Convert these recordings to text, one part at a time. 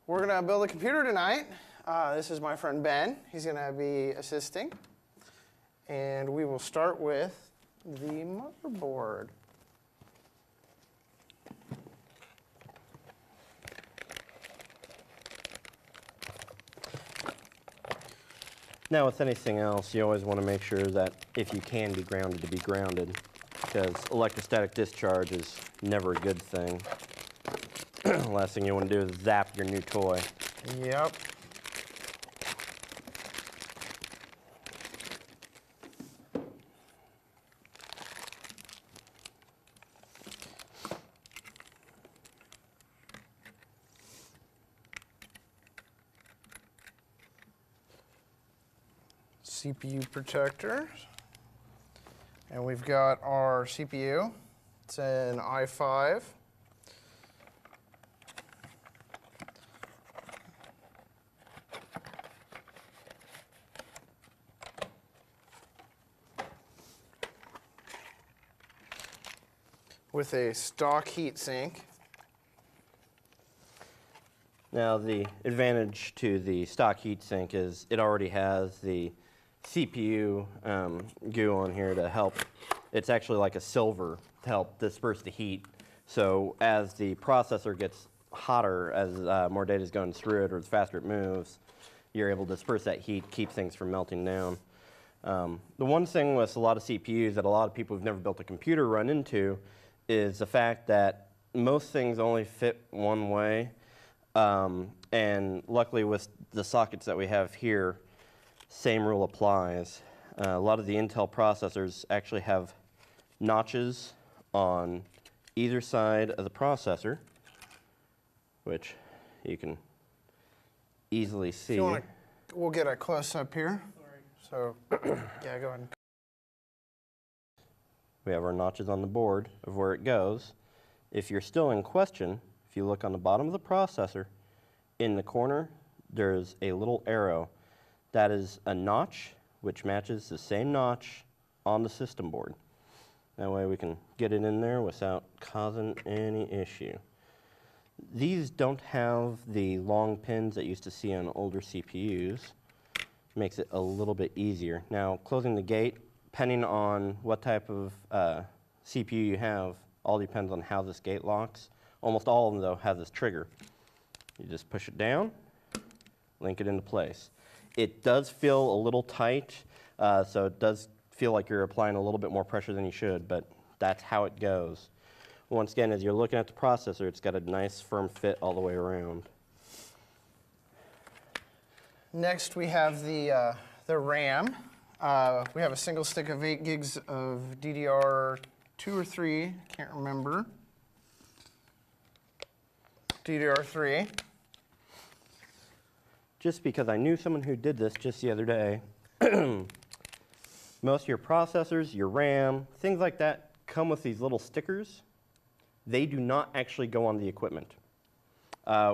We're going to build a computer tonight. This is my friend Ben. He's going to be assisting. And we will start with the motherboard. Now, with anything else, you always want to make sure that if you can be grounded, to be grounded, because electrostatic discharge is never a good thing. Last thing you want to do is zap your new toy. Yep. CPU protectors. And we've got our CPU. It's an i5. With a stock heatsink. Now, the advantage to the stock heatsink is it already has the CPU goo on here to help. It's actually like a silver to help disperse the heat. So as the processor gets hotter, as more data is going through it or the faster it moves, you're able to disperse that heat, keep things from melting down. The one thing with a lot of CPUs that a lot of people who've never built a computer run into is the fact that most things only fit one way. And luckily with the sockets that we have here, same rule applies. A lot of the Intel processors actually have notches on either side of the processor, which you can easily see. If you want to, we'll get a close-up here. So, yeah, go ahead. We have our notches on the board of where it goes. If you're still in question, if you look on the bottom of the processor, in the corner, there's a little arrow. That is a notch, which matches the same notch on the system board. That way we can get it in there without causing any issue. These don't have the long pins that you used to see on older CPUs. Makes it a little bit easier. Now, closing the gate, depending on what type of CPU you have, all depends on how this gate locks. Almost all of them, though, have this trigger. You just push it down, link it into place. It does feel a little tight, so it does feel like you're applying a little bit more pressure than you should, but that's how it goes. Once again, as you're looking at the processor, it's got a nice firm fit all the way around. Next, we have the RAM. We have a single stick of 8 gigs of DDR2 or 3, can't remember. DDR3. Just because I knew someone who did this just the other day. Most of your processors, your RAM, things like that come with these little stickers. They do not actually go on the equipment.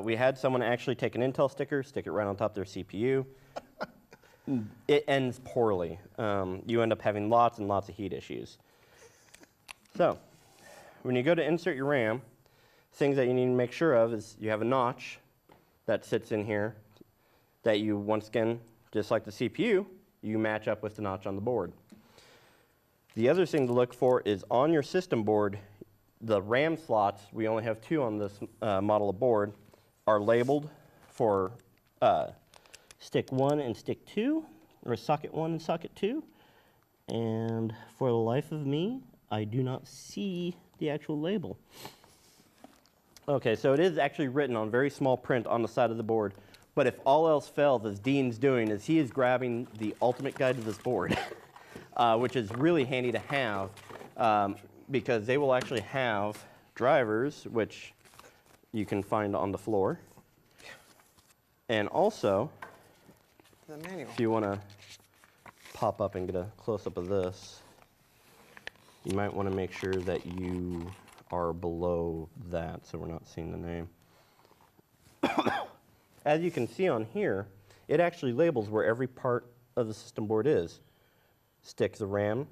We had someone actually take an Intel sticker, stick it right on top of their CPU. It ends poorly. You end up having lots and lots of heat issues. So, when you go to insert your RAM, things that you need to make sure of is you have a notch that sits in here that you, once again, just like the CPU, you match up with the notch on the board. The other thing to look for is on your system board, the RAM slots, we only have 2 on this model of board, are labeled for stick 1 and stick 2, or socket 1 and socket 2. And for the life of me, I do not see the actual label. Okay, so it is actually written on very small print on the side of the board. But if all else fails, as Dean's doing, is he is grabbing the ultimate guide to this board, which is really handy to have because they will actually have drivers, which you can find on the floor. And also, the manual. If you want to pop up and get a close-up of this, you might want to make sure that you are below that so we're not seeing the name. As you can see on here, it actually labels where every part of the system board is. Sticks the RAM,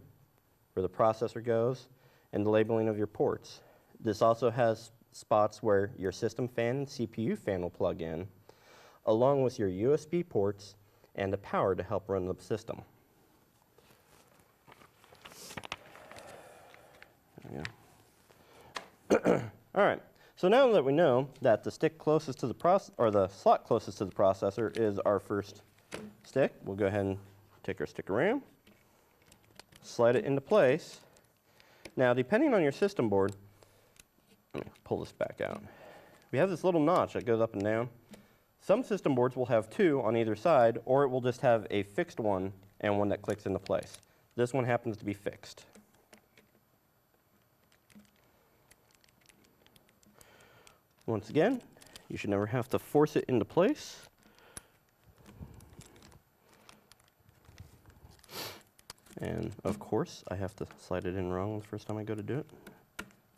where the processor goes, and the labeling of your ports. This also has spots where your system fan and CPU fan will plug in. along with your USB ports and the power to help run the system. There we go. All right. So now that we know that the stick closest to the slot closest to the processor is our first stick, we'll go ahead and take our stick of RAM, slide it into place. Now, depending on your system board, let me pull this back out. We have this little notch that goes up and down. Some system boards will have two on either side, or it will just have a fixed one and one that clicks into place. This one happens to be fixed. Once again, you should never have to force it into place. And of course, I have to slide it in wrong the first time I go to do it.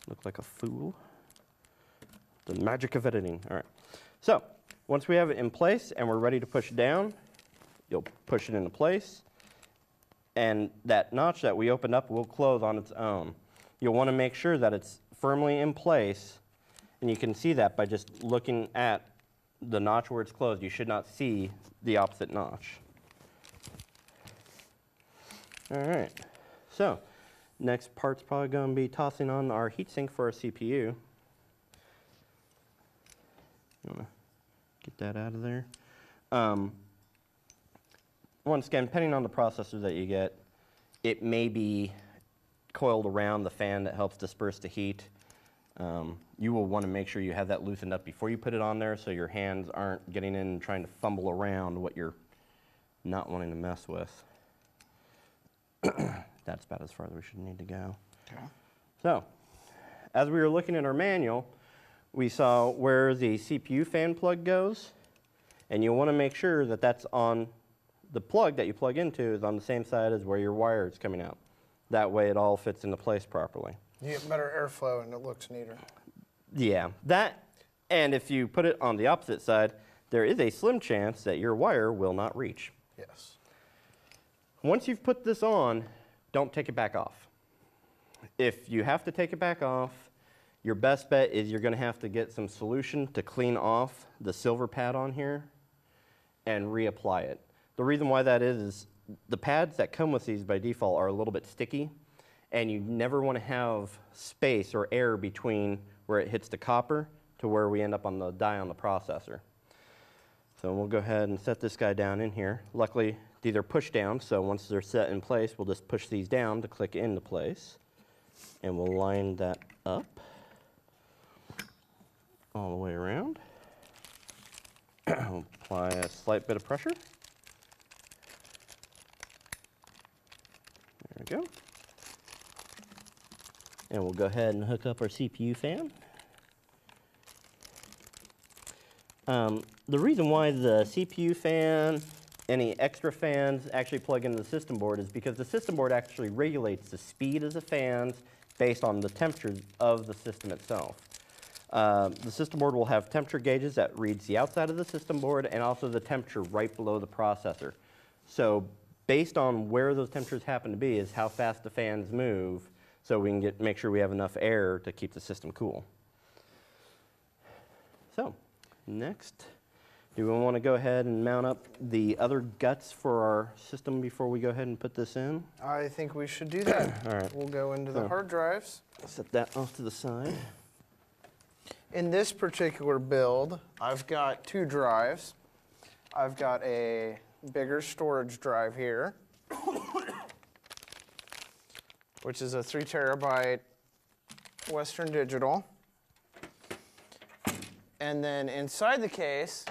Look like a fool. The magic of editing. All right. So, once we have it in place and we're ready to push down, you'll push it into place. And that notch that we opened up will close on its own. You'll want to make sure that it's firmly in place. And you can see that by just looking at the notch where it's closed. You should not see the opposite notch. All right. So, next part's probably going to be tossing on our heatsink for our CPU. You want to get that out of there? Once again, depending on the processor that you get, it may be coiled around the fan that helps disperse the heat. You will want to make sure you have that loosened up before you put it on there so your hands aren't getting in and trying to fumble around what you're not wanting to mess with. That's about as far as we should need to go. Okay. So, as we were looking at our manual, we saw where the CPU fan plug goes, and you want to make sure that that's on the plug that you plug into is on the same side as where your wire is coming out. That way it all fits into place properly. You get better airflow and it looks neater. Yeah, that, and if you put it on the opposite side, there is a slim chance that your wire will not reach. Yes. Once you've put this on, don't take it back off. If you have to take it back off, your best bet is you're going to have to get some solution to clean off the silver pad on here and reapply it. The reason why that is the pads that come with these by default are a little bit sticky, and you never want to have space or air between where it hits the copper to where we end up on the die on the processor. So we'll go ahead and set this guy down in here. Luckily, these are push down, so once they're set in place, we'll just push these down to click into place. And we'll line that up all the way around. We'll apply a slight bit of pressure. There we go. And we'll go ahead and hook up our CPU fan. The reason why the CPU fan, any extra fans actually plug into the system board is because the system board actually regulates the speed of the fans based on the temperature of the system itself. The system board will have temperature gauges that reads the outside of the system board and also the temperature right below the processor. So based on where those temperatures happen to be is how fast the fans move, so we can make sure we have enough air to keep the system cool. So next, do we want to go ahead and mount up the other guts for our system before we go ahead and put this in? I think we should do that. All right. We'll go into the hard drives. Set that off to the side. In this particular build, I've got two drives. I've got a bigger storage drive here, which is a 3 terabyte Western Digital. And then inside the case,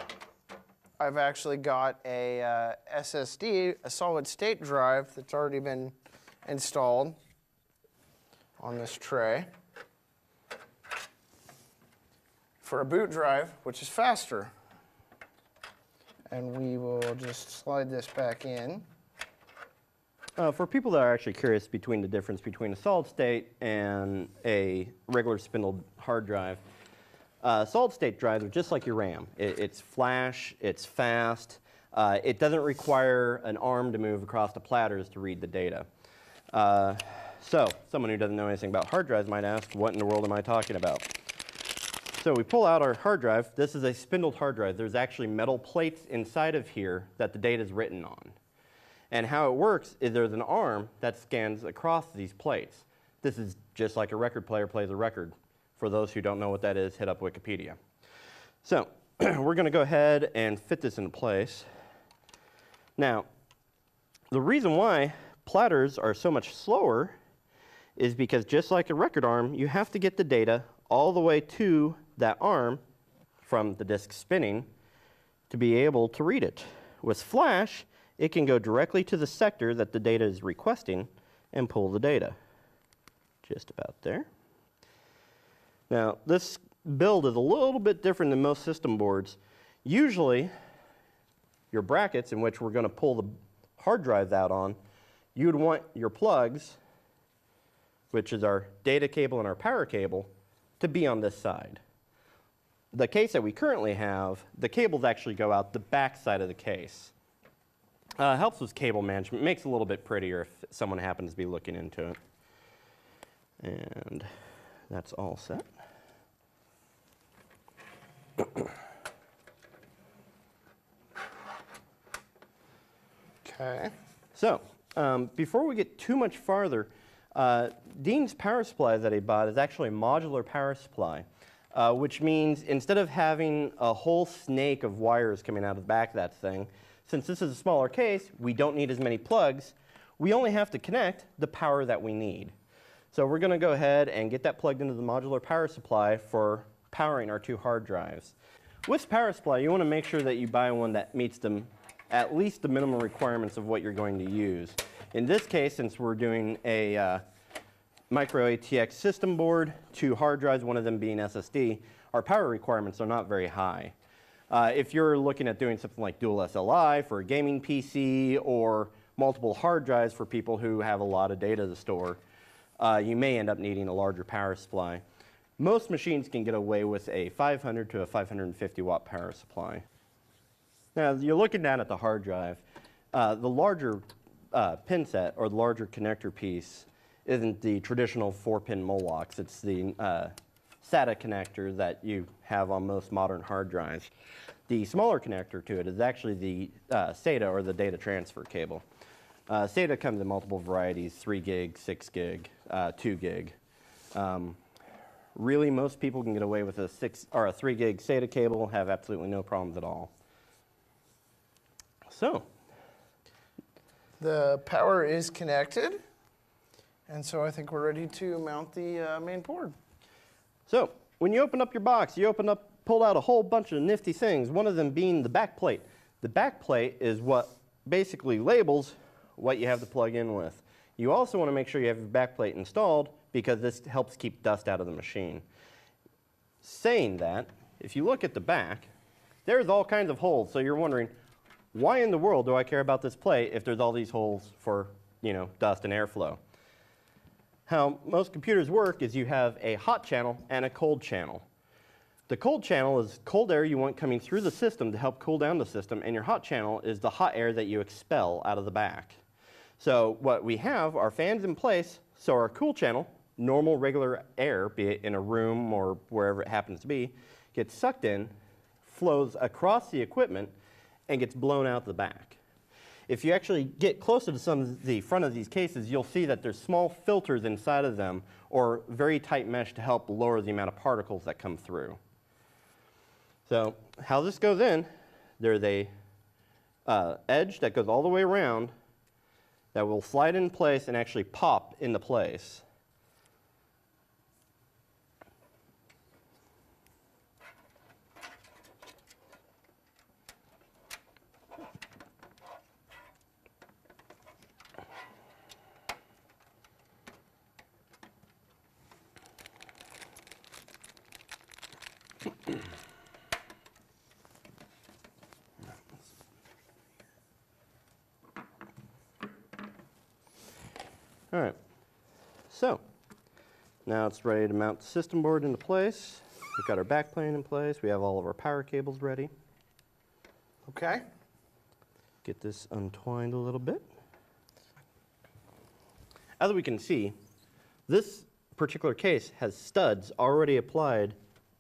I've actually got a SSD, a solid state drive that's already been installed on this tray for a boot drive, which is faster. And we will just slide this back in. For people that are actually curious between the difference between a solid state and a regular spindle hard drive, solid state drives are just like your RAM. It's flash, it's fast, it doesn't require an arm to move across the platters to read the data. So someone who doesn't know anything about hard drives might ask, what in the world am I talking about? So we pull out our hard drive. This is a spindled hard drive. There's actually metal plates inside of here that the data is written on. And how it works is there's an arm that scans across these plates. This is just like a record player plays a record. For those who don't know what that is, hit up Wikipedia. So we're going to go ahead and fit this into place. Now, the reason why platters are so much slower is because just like a record arm, you have to get the data all the way to that arm from the disk spinning to be able to read it. With flash, it can go directly to the sector that the data is requesting and pull the data. Just about there. Now, this build is a little bit different than most system boards. Usually, your brackets in which we're going to pull the hard drives out on, you would want your plugs, which is our data cable and our power cable, to be on this side. The case that we currently have, the cables actually go out the back side of the case. Helps with cable management, makes it a little bit prettier if someone happens to be looking into it. And that's all set. Okay. So, before we get too much farther, Dean's power supply that he bought is actually a modular power supply, which means instead of having a whole snake of wires coming out of the back of that thing, since this is a smaller case, we don't need as many plugs. We only have to connect the power that we need. So we're going to go ahead and get that plugged into the modular power supply for powering our 2 hard drives. With power supply, you want to make sure that you buy one that meets at least the minimum requirements of what you're going to use. In this case, since we're doing a micro ATX system board, 2 hard drives, one of them being SSD, our power requirements are not very high. If you're looking at doing something like dual SLI for a gaming PC or multiple hard drives for people who have a lot of data to store, you may end up needing a larger power supply. Most machines can get away with a 500 to a 550 watt power supply. Now, you're looking down at the hard drive. The larger pin set or the larger connector piece isn't the traditional 4-pin Molochs. It's the SATA connector that you have on most modern hard drives. The smaller connector to it is actually the SATA, or the data transfer cable. SATA comes in multiple varieties: 3 gig, 6 gig, 2 gig. Really, most people can get away with a 3 gig SATA cable, have absolutely no problems at all. So, the power is connected, and so I think we're ready to mount the main board. So, when you open up your box, pulled out a whole bunch of nifty things, one of them being the backplate. The backplate is what basically labels what you have to plug in with. You also want to make sure you have your backplate installed because this helps keep dust out of the machine. Saying that, if you look at the back, there's all kinds of holes, so you're wondering, why in the world do I care about this plate if there's all these holes for, dust and airflow? How most computers work is you have a hot channel and a cold channel. The cold channel is cold air you want coming through the system to help cool down the system, and your hot channel is the hot air that you expel out of the back. So what we have are fans in place, so our cool channel, normal regular air, be it in a room or wherever it happens to be, gets sucked in, flows across the equipment, and gets blown out the back. If you actually get closer to some of the front of these cases, you'll see that there's small filters inside of them, or very tight mesh to help lower the amount of particles that come through. So how this goes in, there's a edge that goes all the way around that will slide in place and actually pop into place. All right, so now it's ready to mount the system board into place. We've got our backplane in place. We have all of our power cables ready. Okay. Get this untwined a little bit. As we can see, this particular case has studs already applied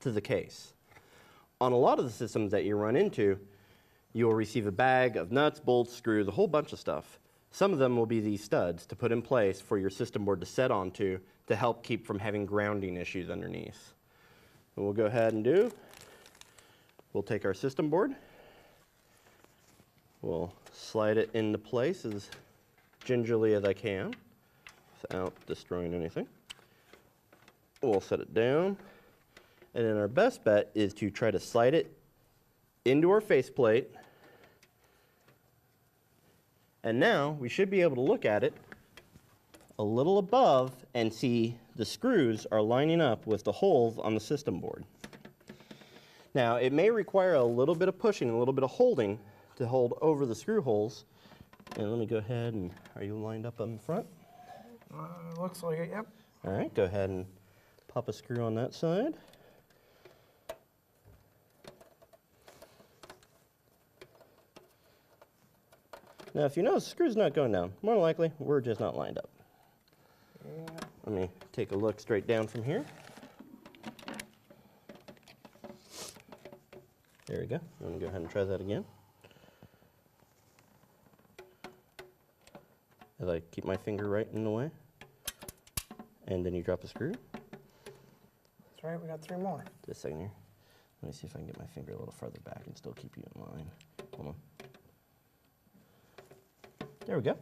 to the case. On a lot of the systems that you run into, you'll receive a bag of nuts, bolts, screws, a whole bunch of stuff. Some of them will be these studs to put in place for your system board to set onto to help keep from having grounding issues underneath. What we'll go ahead and do, we'll take our system board, we'll slide it into place as gingerly as I can without destroying anything. We'll set it down, and then our best bet is to try to slide it into our faceplate. And now we should be able to look at it a little above and see the screws are lining up with the holes on the system board. Now it may require a little bit of pushing, a little bit of holding to hold over the screw holes. And let me go ahead and, are you lined up in front? Looks like it, yep. All right, go ahead and pop a screw on that side. Now, if you notice the screw's not going down, more than likely, we're just not lined up. Yeah. Let me take a look straight down from here. There we go. Let me go ahead and try that again. As I keep my finger right in the way. And then you drop a screw. That's right, we got 3 more. Just a second here. Let me see if I can get my finger a little further back and still keep you in line. Hold on. There we go.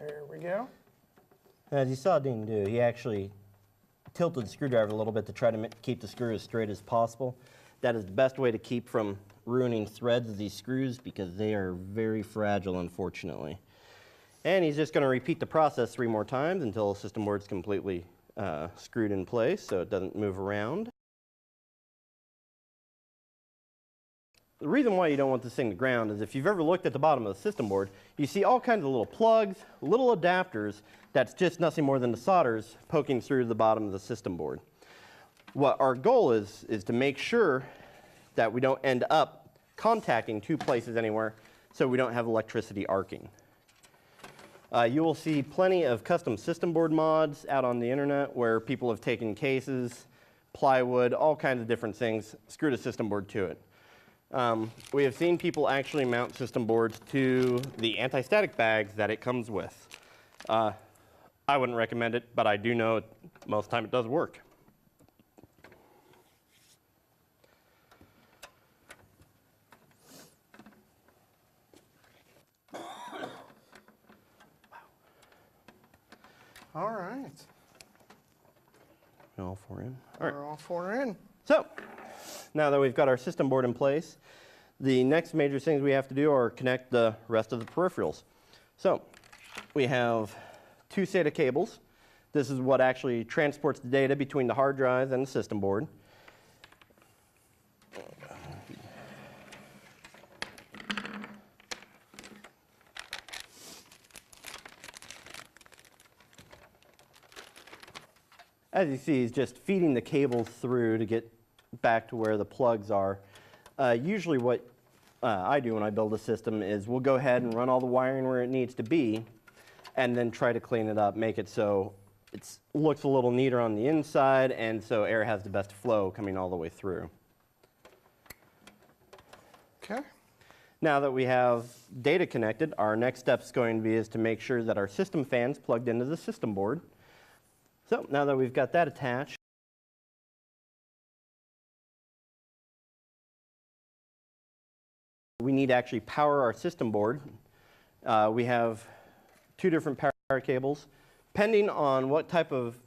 There we go. As you saw Dean do, he actually tilted the screwdriver a little bit to try to keep the screw as straight as possible. That is the best way to keep from ruining threads of these screws because they are very fragile, unfortunately. And he's just going to repeat the process 3 more times until the system board's completely screwed in place so it doesn't move around. The reason why you don't want this thing to ground is if you've ever looked at the bottom of the system board, you see all kinds of little plugs, little adapters that's just nothing more than the solders poking through the bottom of the system board. What our goal is to make sure that we don't end up contacting 2 places anywhere so we don't have electricity arcing. You will see plenty of custom system board mods out on the internet where people have taken cases, plywood, all kinds of different things, screwed a system board to it. We have seen people actually mount system boards to the anti-static bags that it comes with. I wouldn't recommend it, but I do know most of the time it does work. All right. All 4 in. All right. We're all 4 in. So, now that we've got our system board in place, the next major things we have to do are connect the rest of the peripherals. So, we have 2 SATA cables. This is what actually transports the data between the hard drive and the system board. As you see, he's just feeding the cables through to get back to where the plugs are. Usually what I do when I build a system is we'll go ahead and run all the wiring where it needs to be and then try to clean it up, make it so it looks a little neater on the inside and so air has the best flow coming all the way through. Okay. Now that we have data connected, our next step is going to be to make sure that our system fan's plugged into the system board. So now that we've got that attached, we need to actually power our system board. We have 2 different power cables. Depending on what type of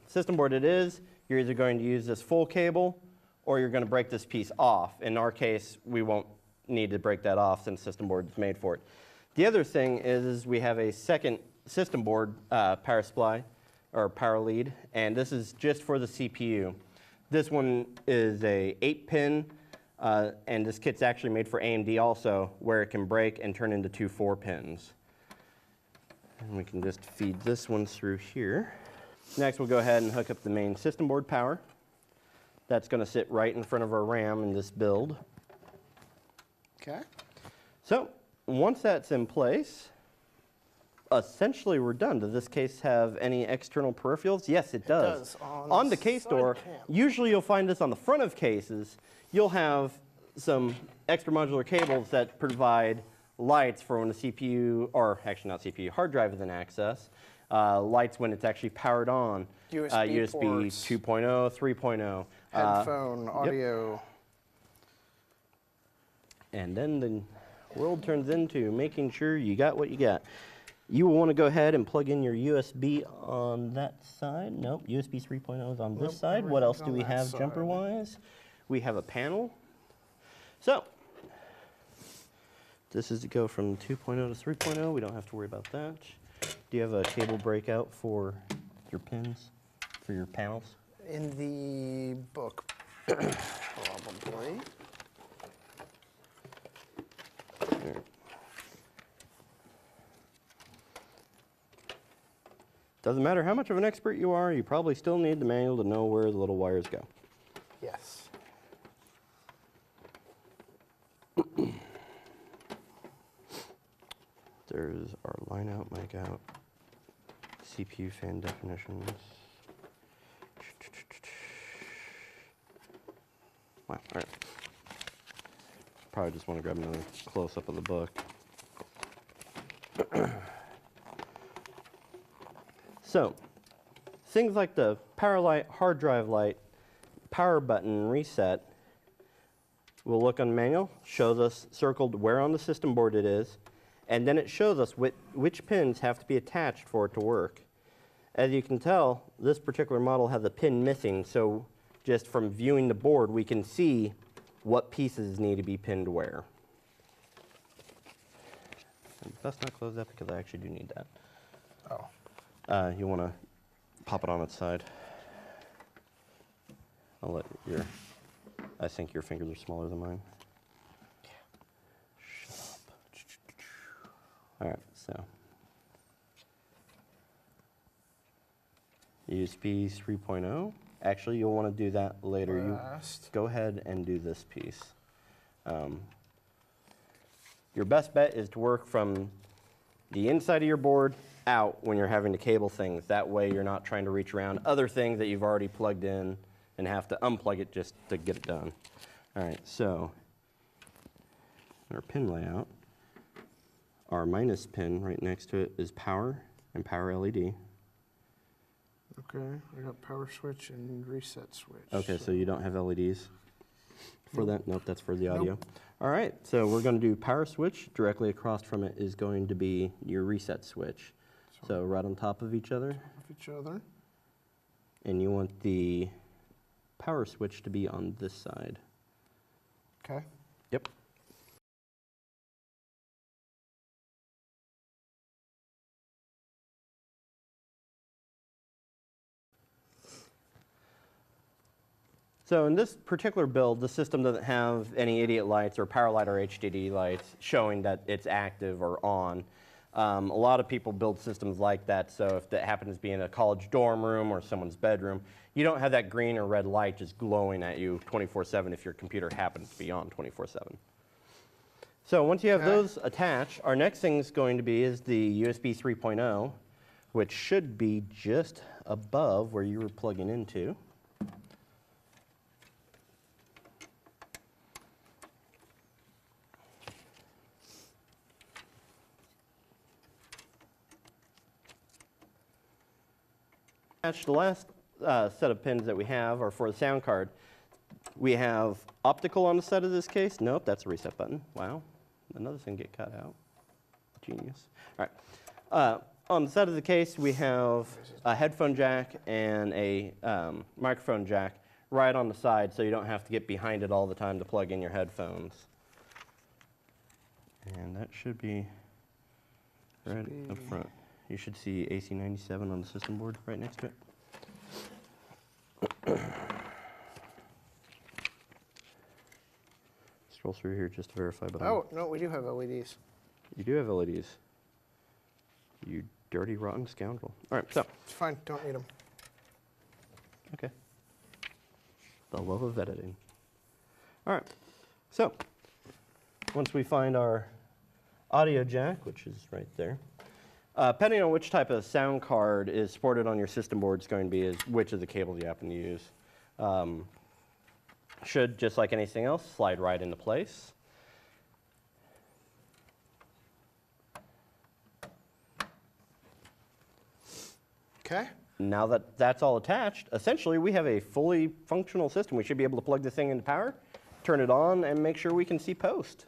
system board it is, you're either going to use this full cable or you're going to break this piece off. In our case, we won't need to break that off since system board is made for it. The other thing is we have a second system board power supply or power lead, and this is just for the CPU. This one is a 8-pin, and this kit's actually made for AMD also, where it can break and turn into 2 4-pins. And we can just feed this one through here. Next, we'll go ahead and hook up the main system board power. That's going to sit right in front of our RAM in this build. Okay. So once that's in place, essentially we're done. Does this case have any external peripherals? Yes, it does. On the case door, usually you'll find this on the front of cases. You'll have some extra modular cables that provide lights for when the CPU, or actually not CPU, hard drive is in access. Lights when it's actually powered on. USB ports. 2.0, 3.0. Headphone, audio. Yep. And then the world turns into making sure you got what you got. You will want to go ahead and plug in your USB on that side. Nope, USB 3.0 is on this side. What else do we have jumper-wise? We have a panel. So, this is to go from 2.0 to 3.0. We don't have to worry about that. Do you have a cable breakout for your pins, for your panels? In the book, probably. Here. Doesn't matter how much of an expert you are, you probably still need the manual to know where the little wires go. Yes. There's our line out, mic out, CPU fan definitions. Wow, all right. Probably just want to grab another close-up of the book. So, things like the power light, hard drive light, power button, reset, we'll look on the manual, shows us circled where on the system board it is, and then it shows us which pins have to be attached for it to work. As you can tell, this particular model has a pin missing, so just from viewing the board, we can see what pieces need to be pinned where. And best not close that because I actually do need that. Oh. You want to pop it on its side. I'll let your, I think your fingers are smaller than mine. Shut up. All right, so. USB 3.0. Actually, you'll want to do that later. You go ahead and do this piece. Your best bet is to work from the inside of your board out when you're having to cable things. That way you're not trying to reach around other things that you've already plugged in and have to unplug it just to get it done. All right, so our pin layout, our minus pin right next to it is power and power LED. Okay, I got power switch and reset switch. Okay, so you don't have LEDs for that? Nope, that's for the audio. Nope. All right, so we're going to do power switch. Directly across from it is going to be your reset switch. So right on top of each other. Top of each other. And you want the power switch to be on this side. Okay. Yep. So in this particular build, the system doesn't have any idiot lights or power light or HDD lights showing that it's active or on. A lot of people build systems like that, so if that happens to be in a college dorm room or someone's bedroom, you don't have that green or red light just glowing at you 24/7 if your computer happens to be on 24/7. So once you have those attached, our next thing is going to be is the USB 3.0, which should be just above where you were plugging into. The last set of pins that we have are for the sound card. We have optical on the side of this case. Nope, that's a reset button. Wow, another thing get cut out. Genius. All right. On the side of the case, we have a headphone jack and a microphone jack right on the side, so you don't have to get behind it all the time to plug in your headphones. And that should be right up front. You should see AC97 on the system board right next to it. Scroll through here just to verify. But oh, no, we do have LEDs. You do have LEDs. You dirty, rotten scoundrel. All right, so. It's fine, don't need them. Okay. The love of editing. All right, so once we find our audio jack, which is right there, Depending on which type of sound card is supported on your system board is going to be which of the cables you happen to use. Should, just like anything else, slide right into place. Okay. Now that that's all attached, essentially we have a fully functional system. We should be able to plug the thing into power, turn it on, and make sure we can see post.